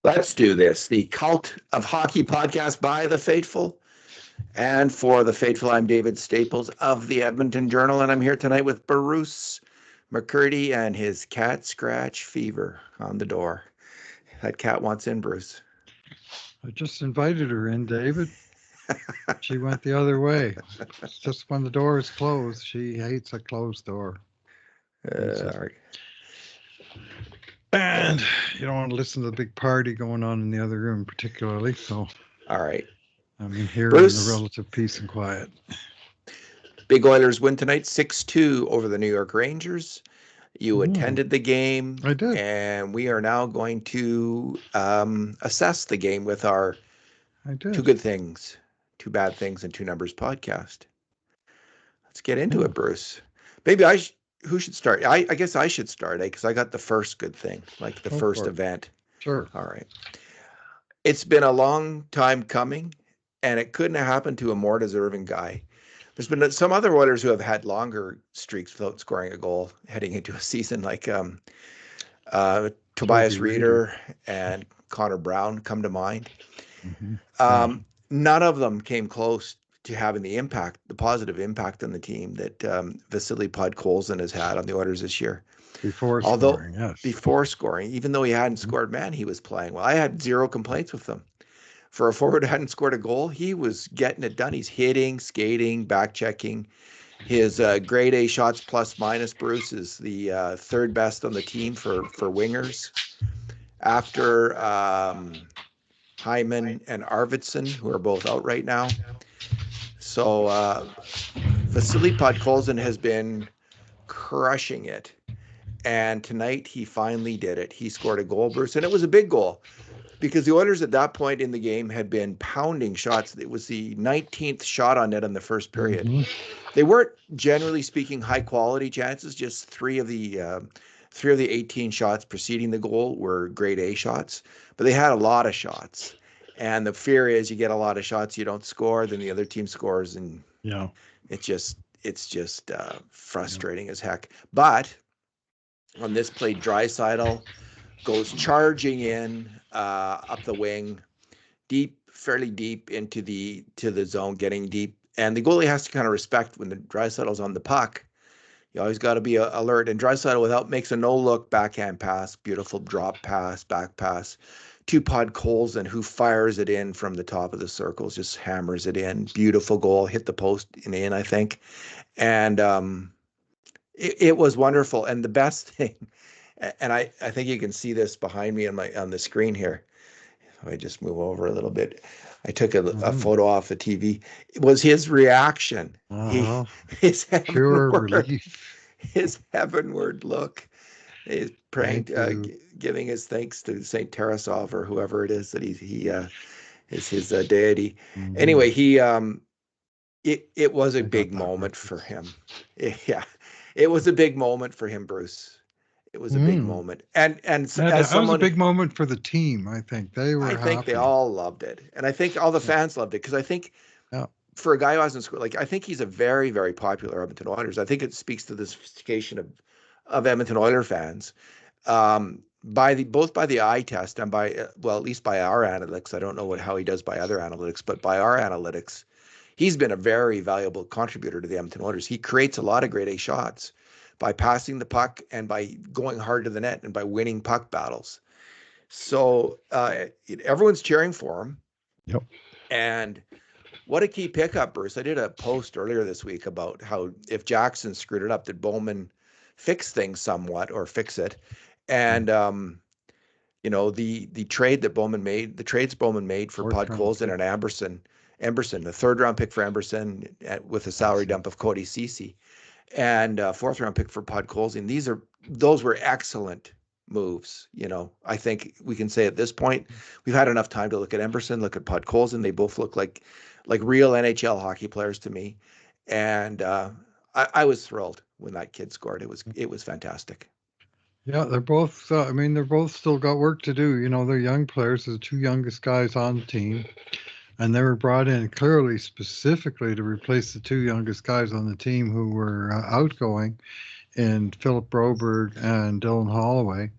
Let's do this. The Cult of Hockey podcast by the Faithful. And for the Faithful, I'm David Staples of the Edmonton Journal, and I'm here tonight with Bruce McCurdy and his cat scratch fever on the door. That cat wants in, Bruce. I just invited her in, David. She went the other way. It's just when the door is closed, she hates a closed door. And you don't want to listen to the big party going on in the other room, particularly. So, all right. I'm in here Bruce, in the relative peace and quiet. Big Oilers win tonight 6-2 over the New York Rangers. You attended the game. I did. And we are now going to assess the game with our Two Good Things, Two Bad Things, and Two Numbers podcast. Let's get into it, Bruce. Maybe who should start? I guess I should start, because I got the first good thing, like the first event. Sure. All right. It's been a long time coming, and it couldn't have happened to a more deserving guy. There's been some other Oilers who have had longer streaks without scoring a goal heading into a season, like Tobias Reeder and Connor Brown come to mind. Mm-hmm. None of them came close to having the positive impact on the team that Vasily Podkolzin has had on the Oilers this year. Before scoring, even though he hadn't scored, man, he was playing well. I had zero complaints with him. For a forward who hadn't scored a goal, he was getting it done. He's hitting, skating, back checking. His grade A shots plus minus, Bruce, is the third best on the team for wingers. After Hyman and Arvidsson, who are both out right now. So Vasily Podkolzin has been crushing it. And tonight he finally did it. He scored a goal, Bruce, and it was a big goal because the Oilers at that point in the game had been pounding shots. It was the 19th shot on net in the first period. Mm-hmm. They weren't, generally speaking, high quality chances. Just three of the 18 shots preceding the goal were grade A shots, but they had a lot of shots. And the fear is you get a lot of shots, you don't score, then the other team scores, and it's just frustrating as heck. But on this play, Draisaitl goes charging in up the wing, fairly deep into the zone, getting deep, and the goalie has to kind of respect when the Draisaitl's on the puck. You always got to be alert. And Draisaitl makes a no-look backhand pass, beautiful drop pass, back pass to Podkolzin, who fires it in from the top of the circles, just hammers it in. Beautiful goal, hit the post and in, I think. And it was wonderful. And the best thing, and I think you can see this behind me on the screen here. If I just move over a little bit. I took a photo off the TV. It was his reaction. His heavenward look. His prank, giving his thanks to Saint Tarasov or whoever it is that he is his deity. Mm-hmm. Anyway, it was a big moment for him. It was a big moment for him, Bruce. It was a big moment, and that was a big moment for the team. I think they were. I think they all loved it, and I think all the fans loved it because I think for a guy who hasn't scored, I think he's a very, very popular Edmonton Oilers. I think it speaks to the sophistication of Edmonton Oilers fans, both by the eye test and by at least by our analytics. I don't know how he does by other analytics, but by our analytics, he's been a very valuable contributor to the Edmonton Oilers. He creates a lot of grade A shots by passing the puck and by going hard to the net and by winning puck battles. So everyone's cheering for him. Yep. And what a key pickup, Bruce. I did a post earlier this week about how if Jackson screwed it up, did Bowman fix things somewhat or fix it? And, the trade that Bowman made, the trades Bowman made for Podkolzin and Emberson, the third-round pick for Emberson with a salary dump of Cody Ceci, and fourth-round pick for Podkolzin. Those were excellent moves. I think we can say at this point we've had enough time to look at Emberson, look at Podkolzin. They both look like real NHL hockey players to me, and I was thrilled when that kid scored. It was fantastic. Yeah, they're both. They're both still got work to do. They're young players. They're the two youngest guys on the team. And they were brought in clearly specifically to replace the two youngest guys on the team who were outgoing in Philip Broberg and Dylan Holloway.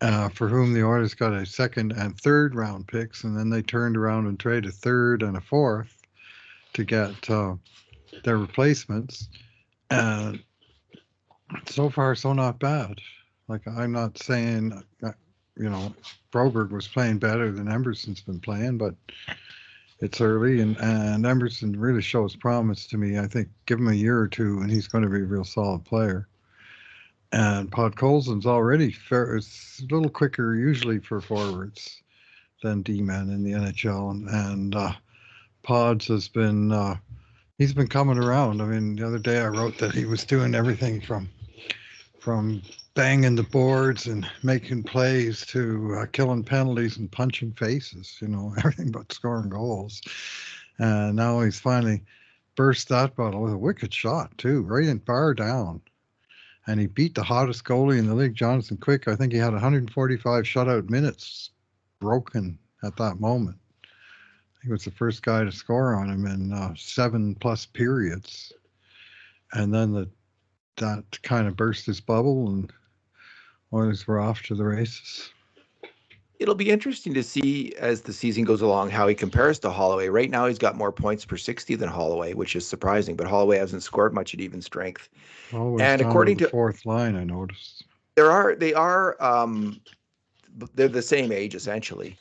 for whom the Oilers got a second and third round picks, and then they turned around and traded a third and a fourth to get their replacements. And so far, so not bad. Like, I'm not saying, Broberg was playing better than Emerson's been playing, but it's early, and Emerson really shows promise to me. I think give him a year or two, and he's going to be a real solid player. And Podkolzin's already fair. It's a little quicker usually for forwards than D-men in the NHL, and Pods has been he's been coming around. I mean, the other day I wrote that he was doing everything from banging the boards and making plays to killing penalties and punching faces. Everything but scoring goals. And now he's finally burst that bottle with a wicked shot too, right in bar down. And he beat the hottest goalie in the league, Jonathan Quick. I think he had 145 shutout minutes broken at that moment. He was the first guy to score on him in 7+ periods. And then that kind of burst his bubble, and Oilers were off to the races. It'll be interesting to see as the season goes along how he compares to Holloway. Right now, he's got more points per 60 than Holloway, which is surprising. But Holloway hasn't scored much at even strength. Always And down according to the to fourth line, I noticed. they're the same age essentially.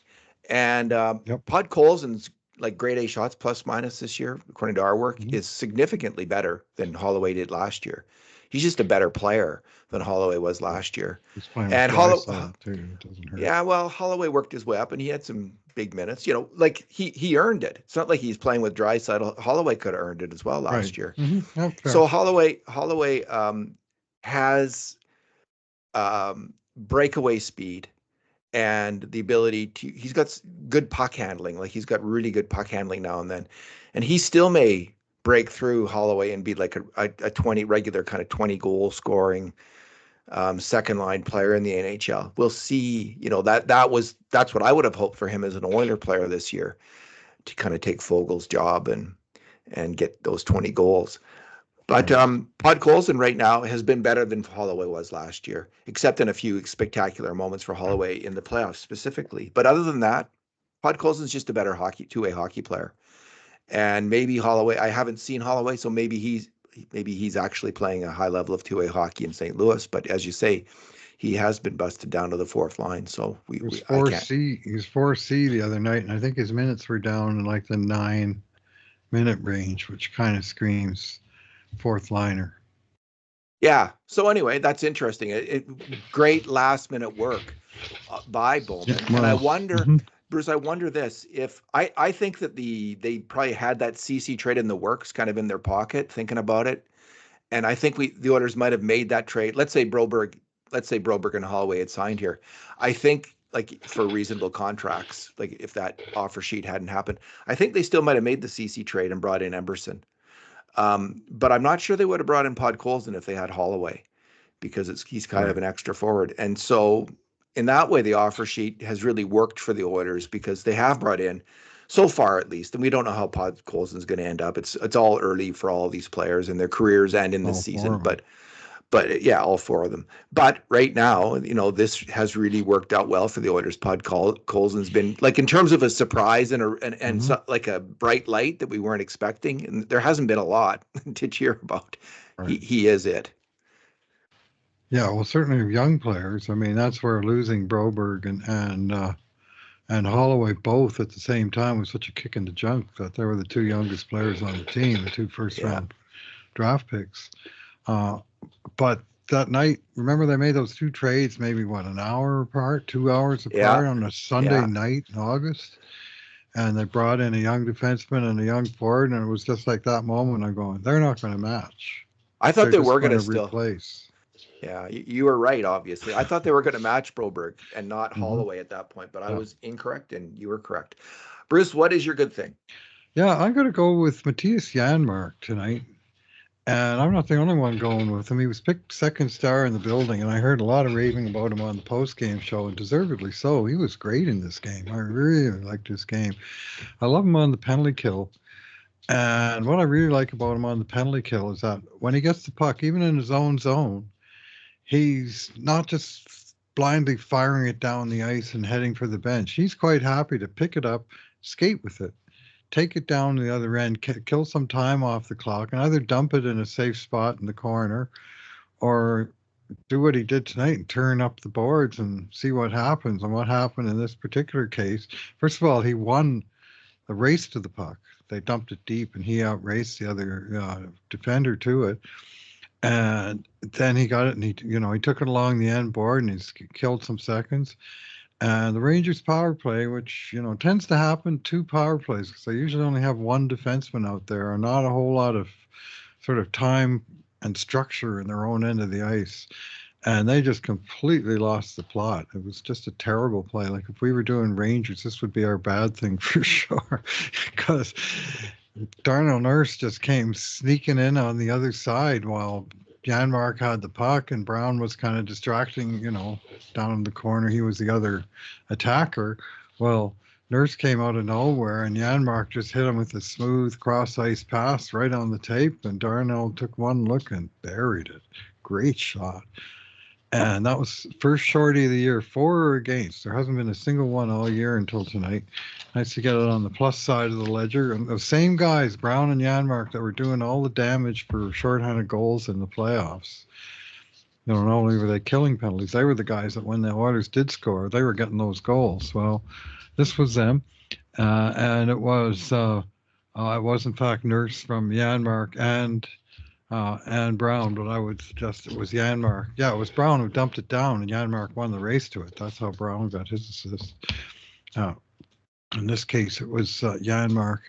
And Yep. Podkolzin's like grade A shots plus minus this year, according to our work, Mhm. is significantly better than Holloway did last year. He's just a better player than Holloway was last year. He's playing with And Draisaitl too. It doesn't hurt. yeah, well, Holloway worked his way up, and he had some big minutes. Like he earned it. It's not like he's playing with Draisaitl. Holloway could have earned it as well Right. last year. Yep, So fair. Holloway has breakaway speed and the ability to. He's got good puck handling. Like he's got really good puck handling now and then, and he still may break through Holloway and be like a 20 regular kind of 20 goal scoring second line player in the NHL. We'll see. That's what I would have hoped for him as an Oiler player this year, to kind of take Fogel's job and get those 20 goals. But Podkolzin right now has been better than Holloway was last year, except in a few spectacular moments for Holloway in the playoffs specifically. But other than that, Podkolzin's just a better two-way hockey player. And maybe Holloway, I haven't seen Holloway, so maybe he's actually playing a high level of two-way hockey in St. Louis. But as you say, he has been busted down to the fourth line. So I can't. He was 4C the other night, and I think his minutes were down in like the 9-minute range, which kind of screams fourth liner. Yeah. So anyway, that's interesting. Great last minute work by Bowman. Yeah, well, and I wonder, Bruce, I wonder this, if I think that they probably had that CC trade in the works, kind of in their pocket, thinking about it. And I think the Oilers might have made that trade. Let's say Broberg and Holloway had signed here. I think, like, for reasonable contracts, like if that offer sheet hadn't happened, I think they still might have made the CC trade and brought in Emerson. But I'm not sure they would have brought in Podkolzin if they had Holloway, because he's kind of an extra forward. And so in that way, the offer sheet has really worked for the Oilers, because they have brought in, so far at least, and we don't know how Podkolzin's going to end up. It's all early for all of these players in their careers and in the season, but yeah, all four of them. But right now, this has really worked out well for the Oilers. Podkolzin's been, like, in terms of a surprise and so, like a bright light that we weren't expecting. And there hasn't been a lot to cheer about. Right. He is it. Yeah, well, certainly young players. I mean, that's where losing Broberg and Holloway both at the same time was such a kick in the junk, that they were the two youngest players on the team, the two first-round draft picks. But that night, remember, they made those two trades maybe, an hour apart, 2 hours apart on a Sunday night in August? And they brought in a young defenseman and a young forward, and it was just like that moment I'm going, they're not going to match. I thought they were going to replace. Yeah, you were right, obviously. I thought they were going to match Broberg and not Holloway at that point, but I was incorrect, and you were correct. Bruce, what is your good thing? Yeah, I'm going to go with Matias Janmark tonight. And I'm not the only one going with him. He was picked second star in the building, and I heard a lot of raving about him on the post-game show, and deservedly so. He was great in this game. I really liked this game. I love him on the penalty kill. And what I really like about him on the penalty kill is that when he gets the puck, even in his own zone, he's not just blindly firing it down the ice and heading for the bench. He's quite happy to pick it up, skate with it, take it down to the other end, kill some time off the clock, and either dump it in a safe spot in the corner or do what he did tonight and turn up the boards and see what happens. And what happened in this particular case, first of all, he won the race to the puck. They dumped it deep and he outraced the other defender to it. And then he got it and he took it along the end board and he's killed some seconds. And the Rangers power play, which, tends to happen, 2 power plays, because they usually only have 1 defenseman out there, or not a whole lot of sort of time and structure in their own end of the ice. And they just completely lost the plot. It was just a terrible play. Like, if we were doing Rangers, this would be our bad thing for sure. Because Darnell Nurse just came sneaking in on the other side while Janmark had the puck and Brown was kind of distracting, down in the corner. He was the other attacker. Well, Nurse came out of nowhere and Janmark just hit him with a smooth cross-ice pass right on the tape, and Darnell took one look and buried it. Great shot. And that was first shorty of the year, for or against. There hasn't been a single one all year until tonight. Nice to get it on the plus side of the ledger. And the same guys, Brown and Janmark, that were doing all the damage for shorthanded goals in the playoffs. Not only were they killing penalties, they were the guys that when the Oilers did score, they were getting those goals. Well, this was them. And it was in fact Nurse from Janmark and Brown, but I would suggest it was Janmark. Yeah, it was Brown who dumped it down, and Janmark won the race to it. That's how Brown got his assist. In this case, it was Janmark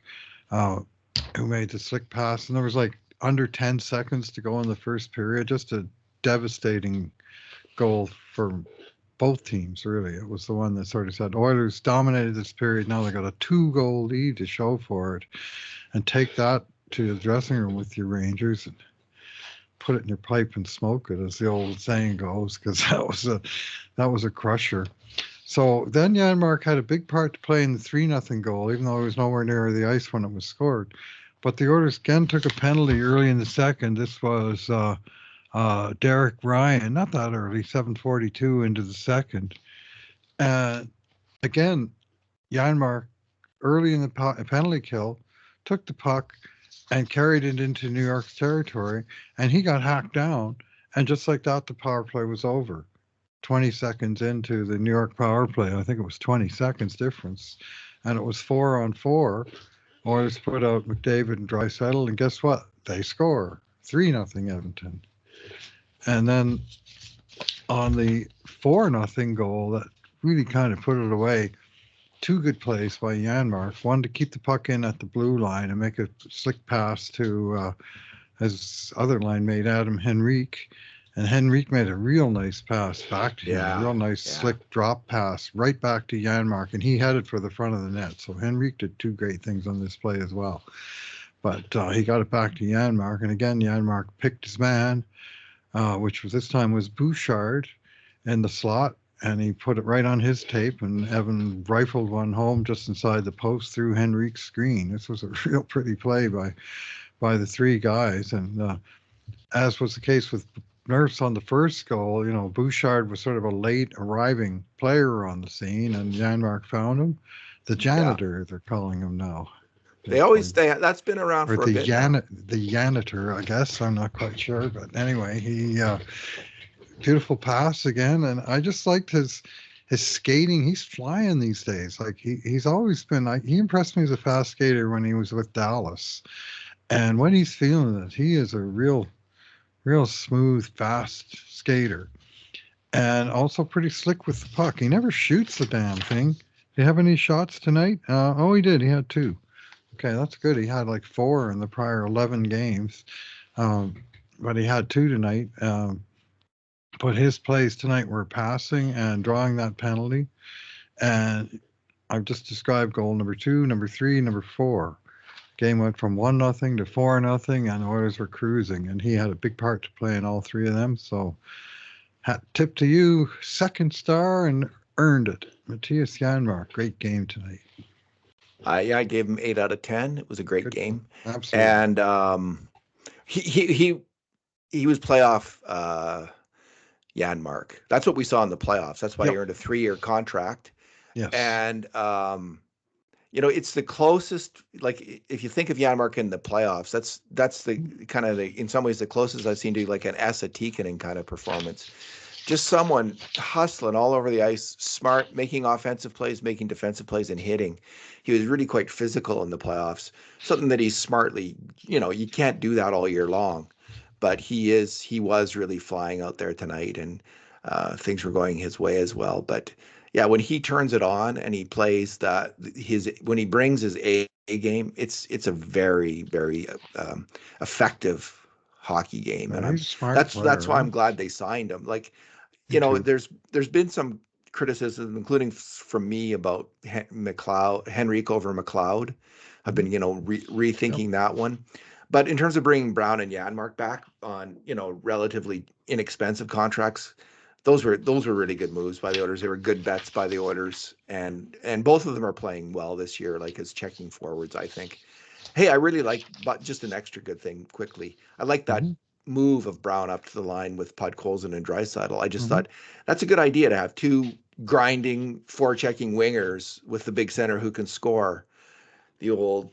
who made the slick pass, and there was like under 10 seconds to go in the first period. Just a devastating goal for both teams, really. It was the one that sort of said, Oilers dominated this period. Now they got a 2-goal lead to show for it, and take that to the dressing room with your Rangers and put it in your pipe and smoke it, as the old saying goes, because that was a crusher. So then Janmark had a big part to play in the 3-0 goal, even though he was nowhere near the ice when it was scored. But the Oilers again took a penalty early in the second. This was Derek Ryan, not that early, 7:42 into the second. And again, Janmark, early in the penalty kill, took the puck and carried it into New York's territory, and he got hacked down. And just like that, the power play was over. 20 seconds into the New York power play, I think it was 20 seconds difference, and it was 4-on-4. Oilers put out McDavid and Draisaitl, and guess what? They score 3-0 Edmonton. And then on the 4-0 goal, that really kind of put it away. 2 good plays by Janmark. One to keep the puck in at the blue line and make a slick pass to his other line mate, Adam Henrique. And Henrique made a real nice pass back to him. A real nice slick drop pass right back to Janmark. And he headed for the front of the net. So Henrique did 2 great things on this play as well. But he got it back to Janmark. And again, Janmark picked his man, which was this time was Bouchard in the slot. And he put it right on his tape, and Evan rifled one home just inside the post through Henrique's screen. This was a real pretty play by the 3 guys. And as was the case with Nurse on the first goal, Bouchard was sort of a late arriving player on the scene, and Janmark found him. The janitor, they're calling him now. That's been around for a bit. The janitor, I guess. I'm not quite sure. But anyway, he... beautiful pass again, and I just liked his skating. He's flying these days. Like he's always been. He impressed me as a fast skater when he was with Dallas, and when he's feeling it, he is a real smooth, fast skater, and also pretty slick with the puck. He never shoots the damn thing. Do you have any shots tonight? He did. He had 2. Okay, that's good. He had like 4 in the prior 11 games, but he had 2 tonight. But his plays tonight were passing and drawing that penalty. And I've just described goal number 2, number 3, number 4. Game went from 1-0 to 4-0, and the Oilers were cruising. And he had a big part to play in all 3 of them. So, hat tip to you, 2nd star, and earned it. Matias Janmark, great game tonight. I gave him 8 out of 10. It was a great game. Absolutely. And he was playoff. Janmark. That's what we saw in the playoffs. That's why he Yep. earned a 3-year contract. Yes. And it's the closest. Like if you think of Janmark in the playoffs, that's the kind of in some ways the closest I've seen to like an Esa Tikkanen kind of performance. Just someone hustling all over the ice, smart, making offensive plays, making defensive plays, and hitting. He was really quite physical in the playoffs. Something that he's smartly, you can't do that all year long, but he was really flying out there tonight, and things were going his way as well. But yeah, when he turns it on and he plays when he brings his A game, it's a very, very effective hockey game, and He's a smart that's player, why I'm right? glad they signed him. Like, Me too. there's been some criticism, including from me, about Henrique over McLeod. I've been, Yep. rethinking that one. But in terms of bringing Brown and Janmark back on, relatively inexpensive contracts, those were really good moves by the Oilers. They were good bets by the Oilers, and both of them are playing well this year, like as checking forwards, I think. Hey, I really like, but just an extra good thing quickly. I like that Mm-hmm. move of Brown up to the line with Podkolzin and Draisaitl. I just Mm-hmm. thought that's a good idea to have two grinding, forechecking wingers with the big center who can score. The old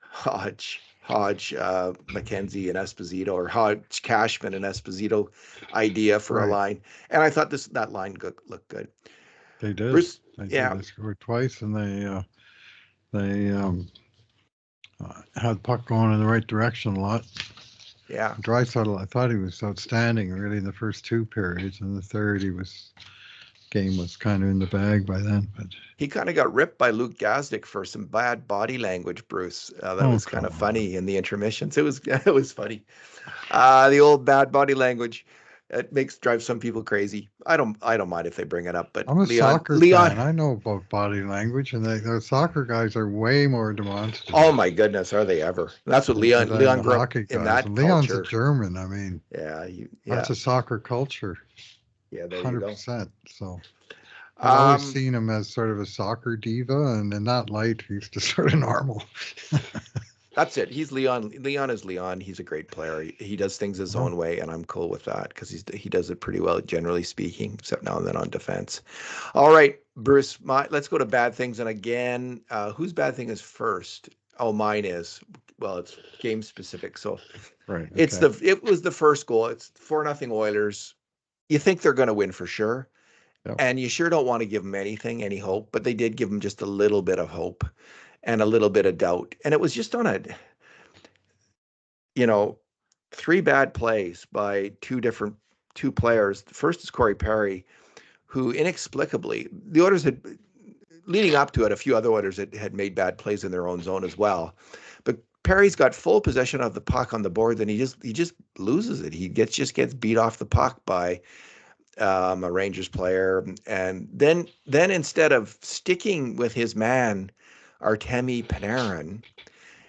Hodge, McKenzie and Esposito, or Hodge, Cashman and Esposito idea for a Right. line. And I thought that line looked good. They did. Bruce, They did. yeah, They scored twice, and they had puck going in the right direction a lot. yeah. Draisaitl, I thought he was outstanding really in the first two periods. In the third, game was kind of in the bag by then. But He kind of got ripped by Luke Gazdic for some bad body language, Bruce. That oh was kind come of on, funny in the intermissions. It was funny. The old bad body language. It drives some people crazy. I don't mind if they bring it up, but I'm a Leon soccer Leon fan. I know about body language, and the soccer guys are way more Oh demonstrative my goodness, are they ever? That's what than Leon the grew up hockey in guys. that And Leon's a culture. German. I mean, Yeah, that's yeah, a soccer culture, yeah. There you go. 100%. So I've always Um, seen him as sort of a soccer diva, and in that light, he's just sort of normal. that's it. He's Leon. Leon is Leon. He's a great player. He does things his Yeah. own way, and I'm cool with that because he does it pretty well, generally speaking, except now and then on defense. All right, Bruce. Let's go to bad things, and again, whose bad thing is first? Oh, mine is. Well, it's game specific, so Right. Okay. it was the first goal. It's 4-0 Oilers. You think they're going to win for sure, Yep. and you sure don't want to give them any hope, but they did give them just a little bit of hope and a little bit of doubt. And it was just on you know, three bad plays by two players. The first is Corey Perry, who inexplicably, the Oilers had, leading up to it, a few other Oilers had made bad plays in their own zone as well. But Perry's got full possession of the puck on the board, then he just loses it. He just gets beat off the puck by a Rangers player, and then instead of sticking with his man, Artemi Panarin,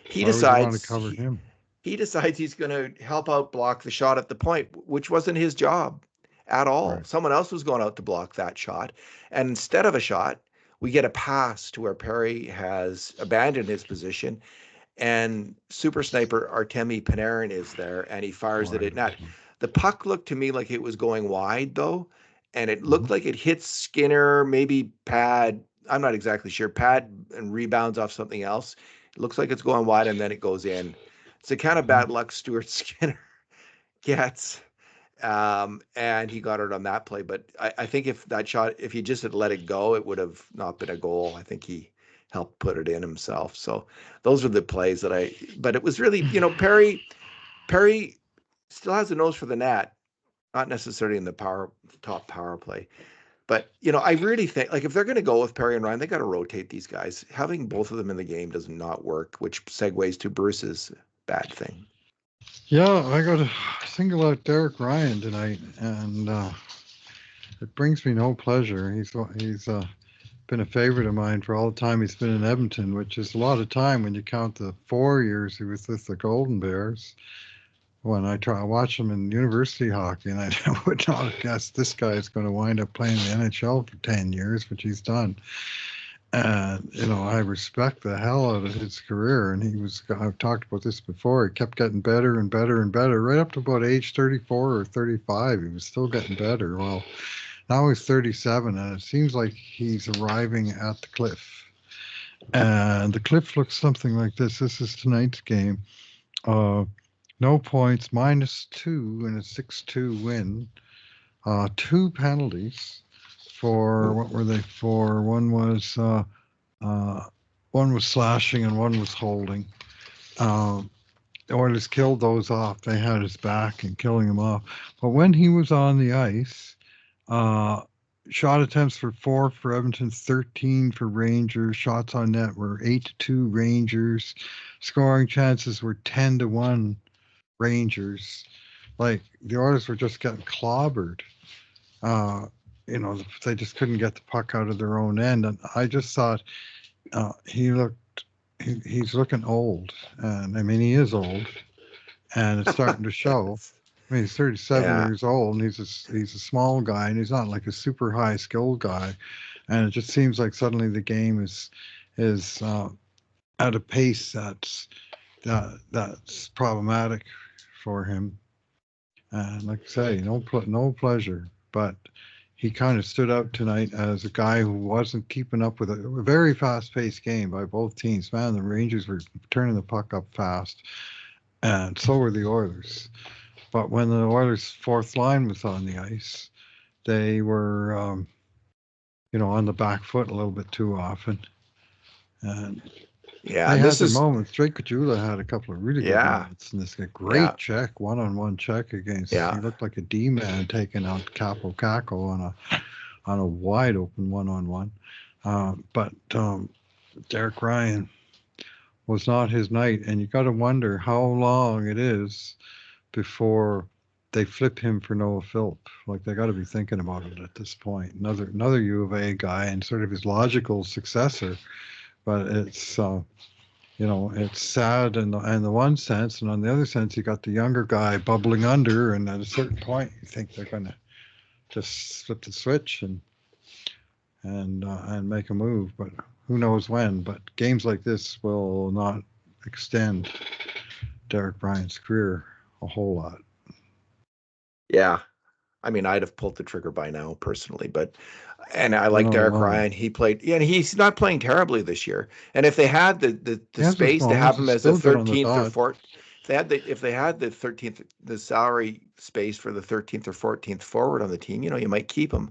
he Why would you want to decides cover he, him? he decides he's going to help out block the shot at the point, which wasn't his job at all. Right. Someone else was going out to block that shot, and instead of a shot, we get a pass to where Perry has abandoned his position, and super sniper Artemi Panarin is there, and he fires it Wide at net. open. The puck looked to me like it was going wide though, and it Mm-hmm. looked like it hits Skinner, maybe Pad. I'm not exactly sure. Pad and rebounds off something else. It looks like it's going wide, and then it goes in. It's the kind of Mm-hmm. bad luck Stuart Skinner gets. And he got it on that play. But I think if he just had let it go, it would have not been a goal. I think he helped put it in himself. So those are the plays but it was really, Perry still has a nose for the net, not necessarily in the top power play. But, I really think, like, if they're going to go with Perry and Ryan, they got to rotate these guys. Having both of them in the game does not work, which segues to Bruce's bad thing. Yeah, I got to single out Derek Ryan tonight, and it brings me no pleasure. He's been a favorite of mine for all the time he's been in Edmonton, which is a lot of time when you count the 4 years he was with the Golden Bears. When I watch him in university hockey, and I would not have guessed this guy is going to wind up playing the NHL for 10 years, which he's done. And, I respect the hell out of his career. And I've talked about this before, he kept getting better and better and better, right up to about age 34 or 35. He was still getting better. Well, now he's 37, and it seems like he's arriving at the cliff. And the cliff looks something like this. This is tonight's game. No points, -2 in a 6-2 win. Two penalties for what were they for? One was slashing and one was holding. The Oilers killed those off. They had his back and killing him off. But when he was on the ice, uh, shot attempts were 4 for Edmonton, 13 for Rangers. Shots on net were 8-2 Rangers. Scoring chances were 10-1 Rangers. Like, the Oilers were just getting clobbered. They just couldn't get the puck out of their own end. And I just thought he's looking old. And I mean, he is old, and it's starting to show. I mean, he's 37 Yeah. years old, and he's a small guy, and he's not like a super high skilled guy. And it just seems like suddenly the game is at a pace that's problematic for him. And like I say, no pleasure, but he kind of stood out tonight as a guy who wasn't keeping up with a very fast-paced game by both teams. Man, the Rangers were turning the puck up fast, and so were the Oilers. But when the Oilers' fourth line was on the ice, they were, on the back foot a little bit too often. And Yeah, they and had this their is moments. Drake Kajula had a couple of really good yeah, moments in this. A yeah, great check, one-on-one check against. He yeah, looked like a D-man taking out Capo Caco on a wide open one-on-one. But Derek Ryan was not his night, and you got to wonder how long it is before they flip him for Noah Philp. Like, they got to be thinking about it at this point. Another U of A guy and sort of his logical successor, but it's it's sad in the one sense, and on the other sense, you got the younger guy bubbling under, and at a certain point, you think they're gonna just flip the switch and make a move, but who knows when. But games like this will not extend Derek Bryant's career a whole lot. yeah. I mean, I'd have pulled the trigger by now personally, and I like Derek No. Ryan. He played, yeah, and he's not playing terribly this year. And if they had He the has his space to have moments. him He's as a still good on the 13th or dot. 14th, if they had the 13th, the salary space for the 13th or 14th forward on the team, you might keep him.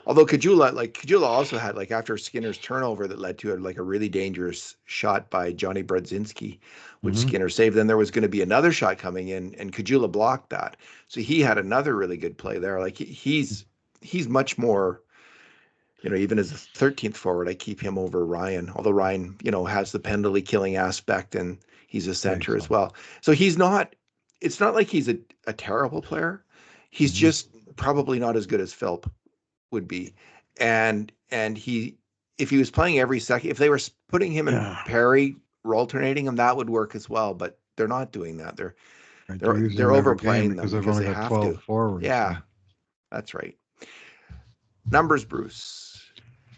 Although Kajula also had, like, after Skinner's turnover that led to a really dangerous shot by Johnny Brodzinski, which Mm-hmm. Skinner saved. Then there was going to be another shot coming in, and Kajula blocked that. So he had another really good play there. Like, he's much more, even as a 13th forward, I keep him over Ryan. Although Ryan, has the penalty killing aspect, and he's a center as well. So he's not. It's not like he's a terrible player. He's Mm-hmm. just probably not as good as Philp would be. And if he was playing every second, if they were putting him and Yeah, Perry alternating him, that would work as well. But they're not doing that. They're right. They're they're using they're him every game overplaying them because they've because only they got have 12 to. forwards. Yeah, So. that's right. Numbers, Bruce.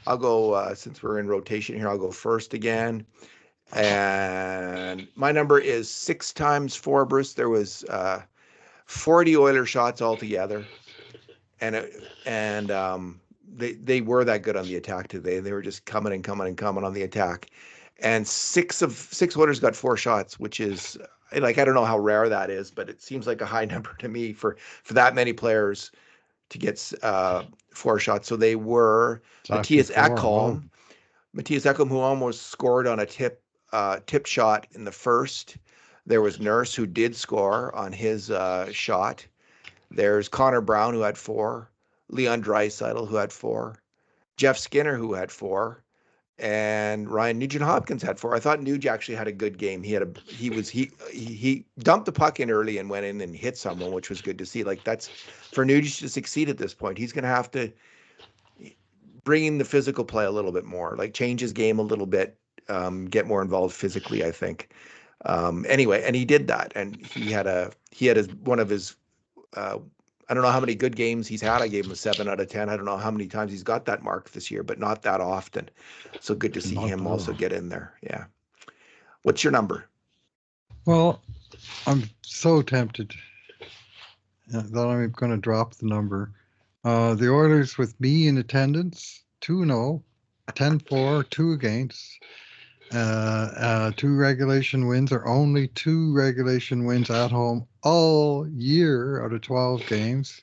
I'll go since we're in rotation here. I'll go first again. And my number is 6 times 4, Bruce. There was 40 Oiler shots altogether, and they were that good on the attack today. They were just coming and coming and coming on the attack, and six Oilers got 4 shots, which is, like, I don't know how rare that is, but it seems like a high number to me for that many players to get 4 shots. So they were It's actually Matias 4. Wow. Ekholm, who almost scored on a tip shot in the first. There was Nurse, who did score on his shot. There's Connor Brown, who had 4, Leon Draisaitl, who had 4, Jeff Skinner, who had 4, and Ryan Nugent-Hopkins had 4. I thought Nuge actually had a good game. He dumped the puck in early and went in and hit someone, which was good to see. Like, that's for Nuge to succeed at this point. He's going to have to bring in the physical play a little bit more, like change his game a little bit, get more involved physically, I think. Anyway, and he did that, and he had one of his I don't know how many good games he's had. I gave him a 7 out of 10. I don't know how many times he's got that mark this year, but not that often. So good to see Not him that also often. get in there. Yeah. What's your number? Well, I'm so tempted that I'm going to drop the number. The Oilers with me in attendance, 2-0, 10-4, 2 against. 2 regulation wins, or only 2 regulation wins at home all year out of 12 games.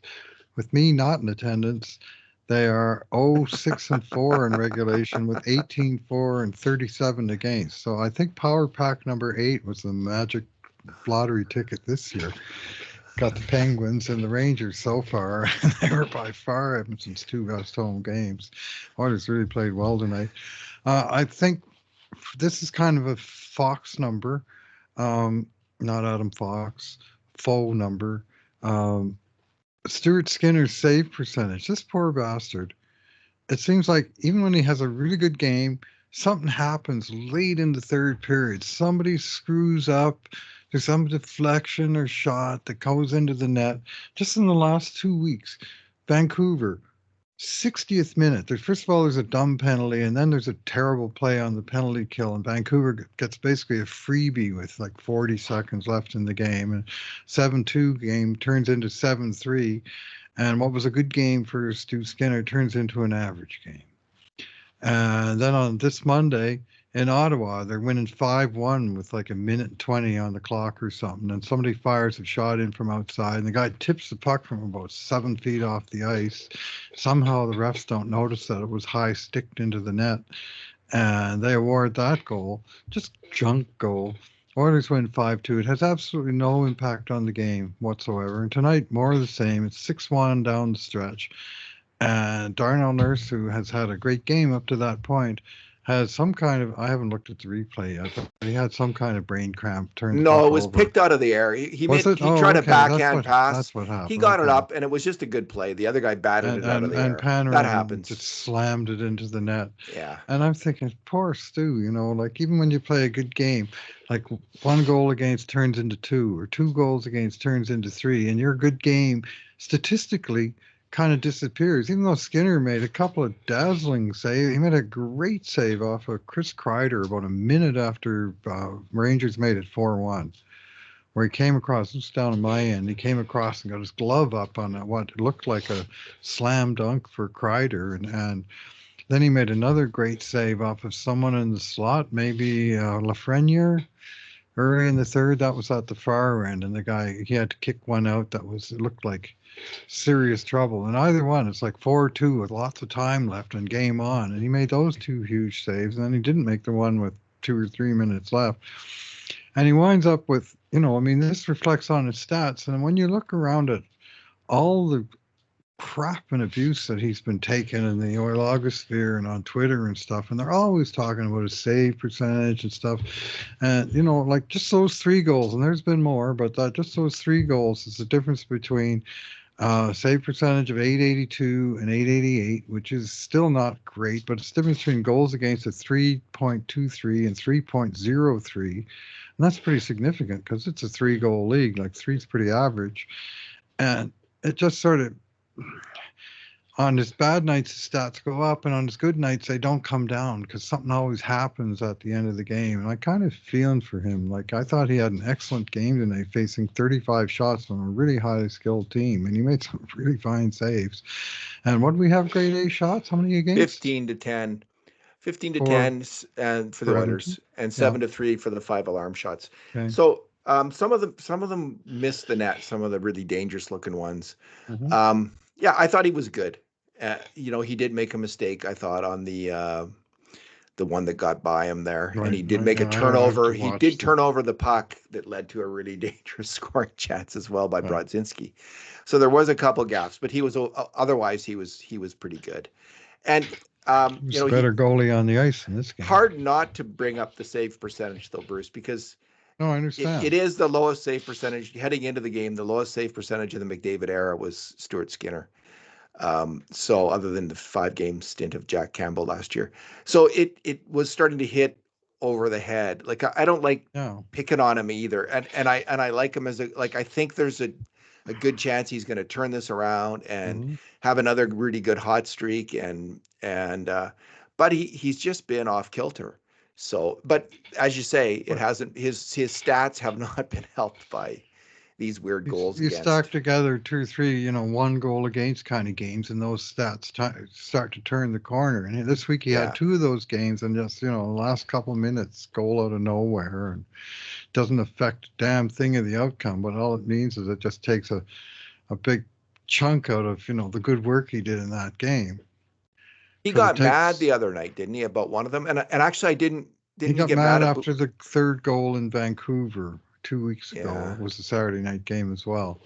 With me not in attendance, they are 0-6-4 in regulation with 18-4 and 37 against. So I think Power Pack number 8 was the magic lottery ticket this year. Got the Penguins and the Rangers so far, and they were by far Edmonton's 2 best home games. Oilers really played well tonight. I think this is kind of a Fox number, not Adam Fox, faux number. Stuart Skinner's save percentage. This poor bastard. It seems like even when he has a really good game, something happens late in the third period. Somebody screws up. There's some deflection or shot that goes into the net. Just in the last 2 weeks, Vancouver, 60th minute. First of all, there's a dumb penalty, and then there's a terrible play on the penalty kill, and Vancouver gets basically a freebie with like 40 seconds left in the game, and 7-2 game turns into 7-3, and what was a good game for Stu Skinner turns into an average game. And then on this Monday in Ottawa, they're winning 5-1 with like a minute and 20 on the clock or something. And somebody fires a shot in from outside, and the guy tips the puck from about 7 feet off the ice. Somehow the refs don't notice that it was high sticked into the net, and they award that goal. Just junk goal. Oilers win 5-2. It has absolutely no impact on the game whatsoever. And tonight, more of the same. It's 6-1 down the stretch. And Darnell Nurse, who has had a great game up to that point, has some kind of, I haven't looked at the replay yet, but he had some kind of brain cramp, turned the No, puck it was over. picked out of the air. He Was made it? he Oh, tried a okay. backhand pass. That's what He happened. got it Okay. up, and it was just a good play. The other guy batted it out of the And air. That Panarin just happens. slammed it into the net. Yeah. And I'm thinking, poor Stu, like even when you play a good game, like 1 goal against turns into 2, or 2 goals against turns into 3, and your good game statistically kind of disappears. Even though Skinner made a couple of dazzling saves, he made a great save off of Chris Kreider about a minute after Rangers made it 4-1, where he came across, this was down on my end, he came across and got his glove up on what looked like a slam dunk for Kreider, and then he made another great save off of someone in the slot, maybe Lafreniere, early in the third. That was at the far end, and the guy, he had to kick one out that it looked like serious trouble. And either one, it's like 4-2 with lots of time left and game on. And he made those 2 huge saves, and then he didn't make the one with 2 or 3 minutes left. And he winds up with, this reflects on his stats. And when you look around at all the crap and abuse that he's been taking in the oilogosphere and on Twitter and stuff, and they're always talking about his save percentage and stuff, and like just those 3 goals, and there's been more, but just those 3 goals is the difference between save percentage of 882 and 888, which is still not great, but it's the difference between goals against at 3.23 and 3.03, and that's pretty significant because it's a 3-goal league. Like 3 is pretty average, and it just sort of, on his bad nights, his stats go up, and on his good nights, they don't come down because something always happens at the end of the game. And I kind of feeling for him. Like, I thought he had an excellent game tonight, facing 35 shots from a really highly skilled team, and he made some really fine saves. And what do we have, grade A shots? How many against? 15-10. 15 to For- 10 and for the for Oilers, Edmonton? and Yeah. 7-3 for the 5 alarm shots. Okay. So some of them missed the net, some of the really dangerous looking ones. Mhm. Yeah, I thought he was good. He did make a mistake, I thought, on the one that got by him there, and Right, he did right. make a And I have turnover. to He watch did the- turn over the puck that led to a really dangerous scoring chance as well by Right. Brodzinski. So there was a couple gaps, but he was otherwise he was pretty good. And He was a better goalie on the ice in this game. hard not to bring up the save percentage though, Bruce, because No, I understand. it is the lowest save percentage heading into the game. The lowest save percentage of the McDavid era was Stuart Skinner. So other than the 5-game stint of Jack Campbell last year, so it was starting to hit over the head. Like I don't like picking on him either, and I like him as I think there's a good chance he's going to turn this around and Mm-hmm. have another really good hot streak. But he's just been off kilter. So, but as you say, it But hasn't, his stats have not been helped by these weird goals you stack against. together 2 or 3, one goal against kind of games, and those stats start to turn the corner. And this week he had Yeah. 2 of those games, and just the last couple of minutes, goal out of nowhere, and doesn't affect a damn thing of the outcome. But all it means is it just takes a big chunk out of the good work he did in that game, He because it got mad takes. the other night, didn't he, about one of them? And actually, He didn't he got get mad mad at, after the third goal in Vancouver 2 weeks ago. yeah. It was a Saturday night game as well.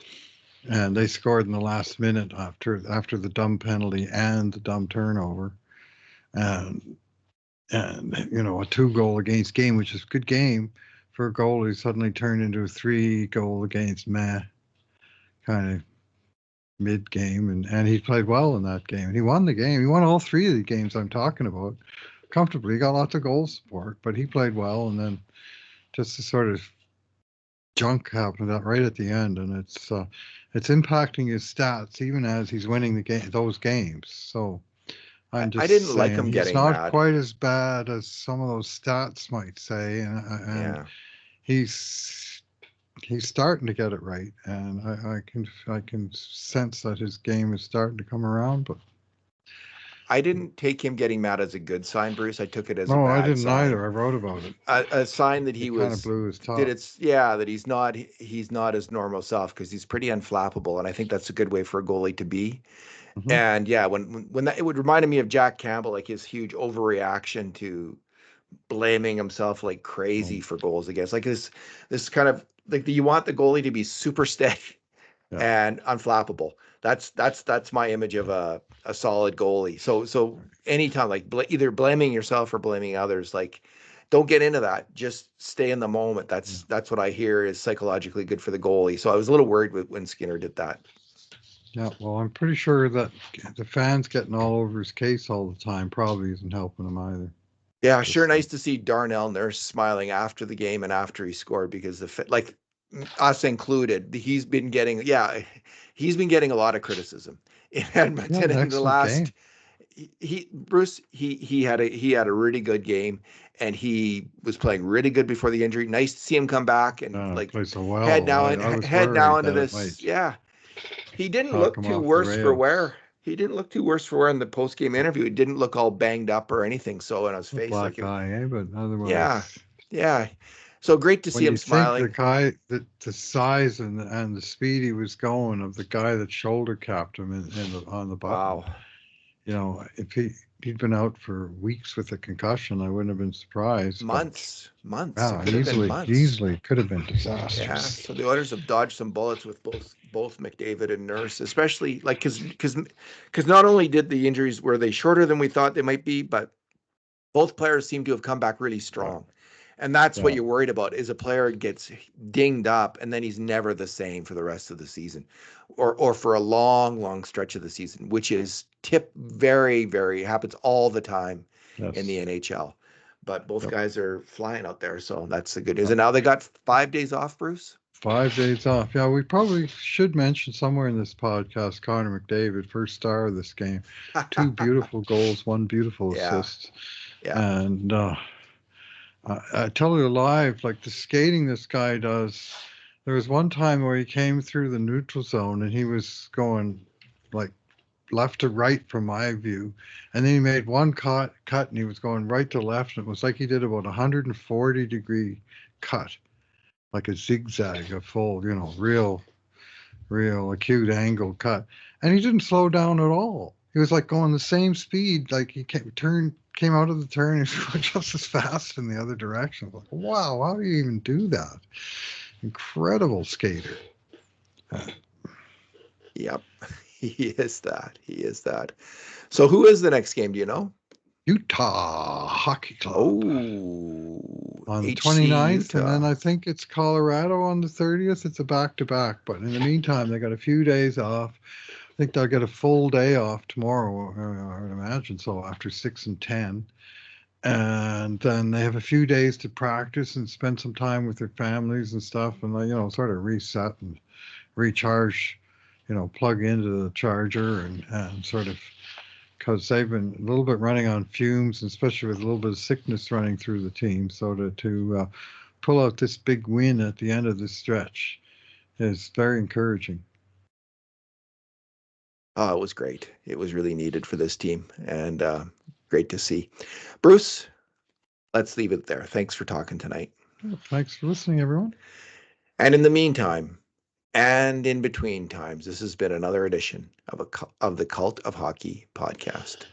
And they scored in the last minute after the dumb penalty and the dumb turnover, and a 2 goal against game, which is a good game for a goalie, suddenly turned into a 3 goal against meh kind of mid game, and he played well in that game, and he won the game. He won all 3 of the games I'm talking about comfortably. He got lots of goal support, but he played well, and then just the sort of junk happened right at the end, and it's impacting his stats even as he's winning those games. So I'm I just didn't like saying him he's getting not mad. quite as bad as some of those stats might say, and Yeah. he's he's starting to get it right, and I can sense that his game is starting to come around. But I didn't take him getting mad as a good sign, Bruce. I took it as a no, I bad didn't sign. either. I wrote about it. A sign that he It kind of was blew his that top. it's yeah, that he's not his normal self, because he's pretty unflappable, and I think that's a good way for a goalie to be. Hmm. And yeah, when that, it would remind me of Jack Campbell, like his huge overreaction to blaming himself like crazy for goals against, like this kind of like you want the goalie to be super steady Yeah. and unflappable. That's my image of a solid goalie. So anytime, like either blaming yourself or blaming others, like don't get into that. Just stay in the moment. Yeah. That's what I hear is psychologically good for the goalie. So I was a little worried when Skinner did that. Yeah, well, I'm pretty sure that the fans getting all over his case all the time probably isn't helping him either. Yeah, sure. Just Nice to see Darnell Nurse smiling after the game and after he scored, because like us included, he's been getting a lot of criticism in he had Edmonton an in the excellent last. game. He Bruce he had a really good game, and he was playing really good before the injury. Nice to see him come back and like Played so head well. now I was head now worried into that it this. might Yeah, he didn't talk look him too off the worse for rails. wear. He didn't look too worse for wear in the post game interview. He didn't look all banged up or anything. So in his A face, like black eye, but yeah, otherwise, yeah. So great to see when him you think smiling. the size and the speed he was going of the guy that shoulder capped him on the button, Wow, if he'd been out for weeks with a concussion, I wouldn't have been surprised. But months. It yeah, could have been months. easily could have been Yeah. disastrous. So the Oilers have dodged some bullets with both McDavid and Nurse, especially like because not only did the injuries were they shorter than we thought they might be, but both players seem to have come back really Yeah, strong. And that's what yeah, you're worried about, is a player gets dinged up and then he's never the same for the rest of the season, or for a long stretch of the season, which is very, very happens all the time in the yes. NHL. But both Yep. guys are flying out there, so that's the good news. Yeah. And now they got 5 days off, Bruce. 5 days off. Yeah, we probably should mention somewhere in this podcast Connor McDavid, first star of this game. 2 beautiful goals, 1 beautiful Yeah, assist. yeah. And I tell you live, like the skating this guy does. There was one time where he came through the neutral zone and he was going like left to right from my view. And then he made one cut and he was going right to left. And it was like he did about 140-degree cut, like a zigzag, a full, real acute angle cut. And he didn't slow down at all. He was like going the same speed, like he came out of the turn and going just as fast in the other direction. Like, wow, how do you even do that? Incredible skater. Yep. He is that. He is that. So who is the next game? Do you know? Utah Hockey Club Oh, on the HC 29th, and then Utah. I think it's Colorado on the 30th. It's a back-to-back, but in the meantime, they got a few days off. I think they'll get a full day off tomorrow, I would imagine so, after 6 and 10. And then they have a few days to practice and spend some time with their families and stuff, and sort of reset and recharge, plug into the charger and sort of, because they've been a little bit running on fumes, especially with a little bit of sickness running through the team. So to pull out this big win at the end of the stretch is very encouraging. Oh, it was great. It was really needed for this team, and great to see. Bruce, let's leave it there. Thanks for talking tonight. Thanks for listening, everyone. And in the meantime, and in between times, this has been another edition of the Cult of Hockey podcast.